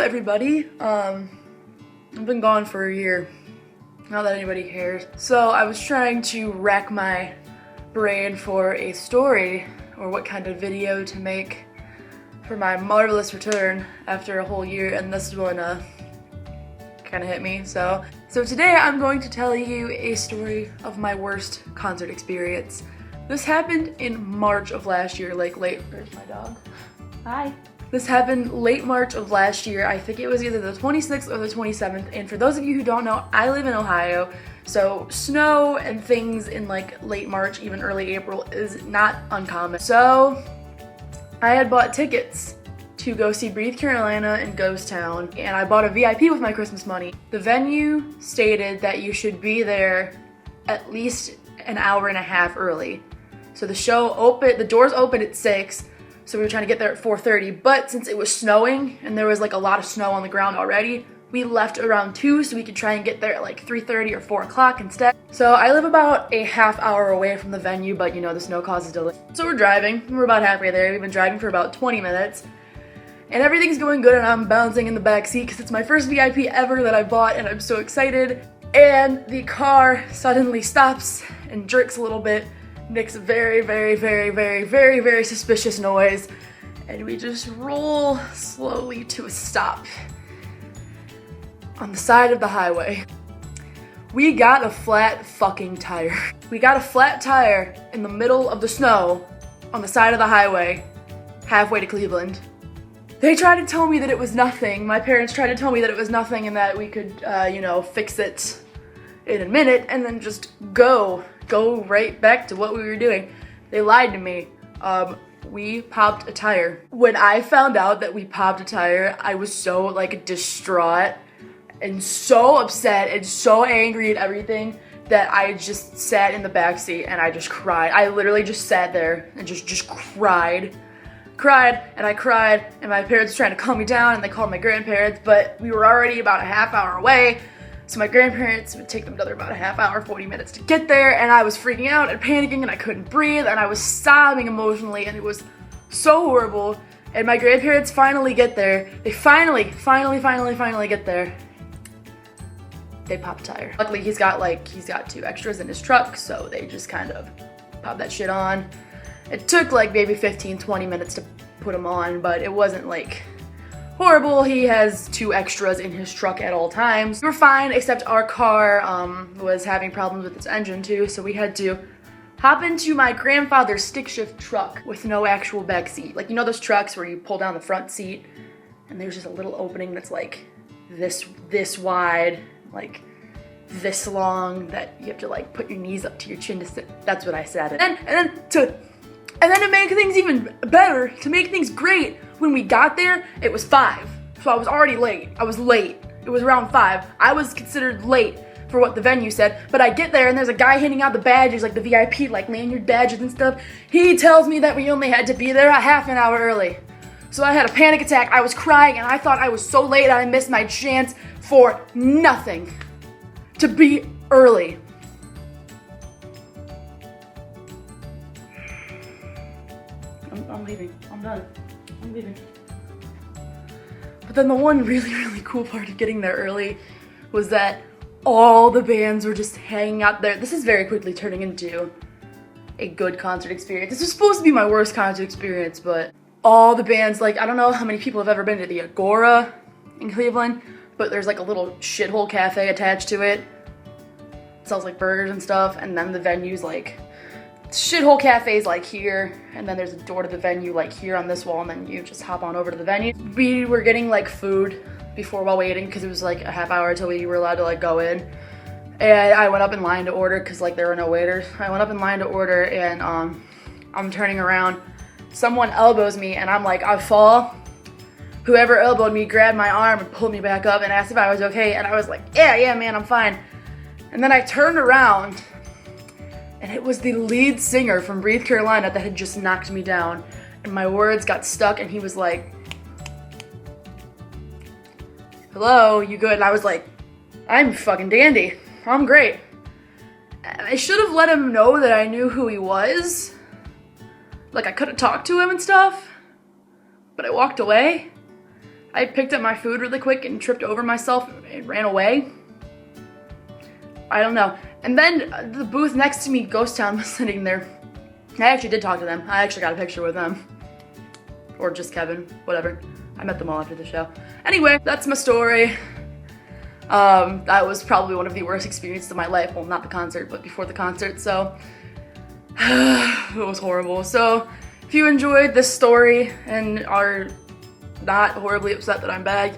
everybody. I've been gone for a year. Not that anybody cares. So I was trying to rack my brain for a story or what kind of video to make for my marvelous return after a whole year, and this one kind of hit me. So today I'm going to tell you a story of my worst concert experience. This happened in March of last year, like late. Where's my dog? Hi. This happened late March of last year. I think it was either the 26th or the 27th. And for those of you who don't know, I live in Ohio. So snow and things in like late March, even early April is not uncommon. So I had bought tickets to go see Breathe Carolina in Ghost Town, and I bought a VIP with my Christmas money. The venue stated that you should be there at least an hour and a half early. So the doors opened at 6. So we were trying to get there at 4:30, but since it was snowing and there was like a lot of snow on the ground already, we left around 2 so we could try and get there at like 3:30 or 4 o'clock instead. So I live about a half hour away from the venue, but you know, the snow causes delay. So we're driving, we're about halfway there. We've been driving for about 20 minutes and everything's going good, and I'm bouncing in the back seat because it's my first VIP ever that I bought and I'm so excited. And the car suddenly stops and jerks a little bit, makes a very, very, very, very, very, very suspicious noise, and we just roll slowly to a stop on the side of the highway. We got a flat fucking tire. We got a flat tire in the middle of the snow on the side of the highway, halfway to Cleveland. They tried to tell me that it was nothing. My parents tried to tell me that it was nothing and that we could, fix it in a minute and then just go right back to what we were doing. They lied to me. We popped a tire. When I found out that we popped a tire, I was so like distraught and so upset and so angry at everything that I just sat in the backseat and I just cried. I literally just sat there and just cried. And I cried, and my parents were trying to calm me down, and they called my grandparents, but we were already about a half hour away. So my grandparents would take them another about a half hour, 40 minutes to get there, and I was freaking out and panicking, and I couldn't breathe, and I was sobbing emotionally, and it was so horrible. And my grandparents finally get there. They finally get there. They pop a tire. Luckily, he's got 2 extras in his truck, so they just kind of pop that shit on. It took like maybe 15-20 minutes to put him on, but it wasn't like horrible. He has 2 extras in his truck at all times. We were fine, except our car was having problems with its engine too, so we had to hop into my grandfather's stick shift truck with no actual back seat. Like, you know those trucks where you pull down the front seat and there's just a little opening that's like this wide, like this long, that you have to like put your knees up to your chin to sit. That's what I sat in. And then to make things even better, to make things great, when we got there, it was 5. So I was already late. I was late. It was around 5. I was considered late for what the venue said, but I get there and there's a guy handing out the badges, like the VIP, like lanyard badges and stuff. He tells me that we only had to be there a half an hour early. So I had a panic attack. I was crying and I thought I was so late I missed my chance for nothing. To be early. I'm leaving. I'm done. I'm leaving. But then the one really cool part of getting there early was that all the bands were just hanging out there. This is very quickly turning into a good concert experience. This was supposed to be my worst concert experience, but all the bands, like, I don't know how many people have ever been to the Agora in Cleveland, but there's like a little shithole cafe attached to it. It sells like burgers and stuff, and then the venue's like shithole cafes like here, and then there's a door to the venue like here on this wall, and then you just hop on over to the venue. We were getting like food before while waiting because it was like a half hour until we were allowed to like go in, and I went up in line to order because like there were no waiters. I went up in line to order, and I'm turning around, someone elbows me, and I'm like, I fall. Whoever elbowed me grabbed my arm and pulled me back up and asked if I was okay, and I was like, yeah man, I'm fine. And then I turned around, and it was the lead singer from Breathe Carolina that had just knocked me down. And my words got stuck, and he was like, hello, you good? And I was like, I'm fucking dandy. I'm great. And I should have let him know that I knew who he was. Like, I could have talked to him and stuff, but I walked away. I picked up my food really quick and tripped over myself and ran away. I don't know. And then the booth next to me, Ghost Town, was sitting there. I actually did talk to them. I actually got a picture with them. Or just Kevin, whatever. I met them all after the show. Anyway, that's my story. That was probably one of the worst experiences of my life. Well, not the concert, but before the concert, so it was horrible. So if you enjoyed this story and are not horribly upset that I'm back,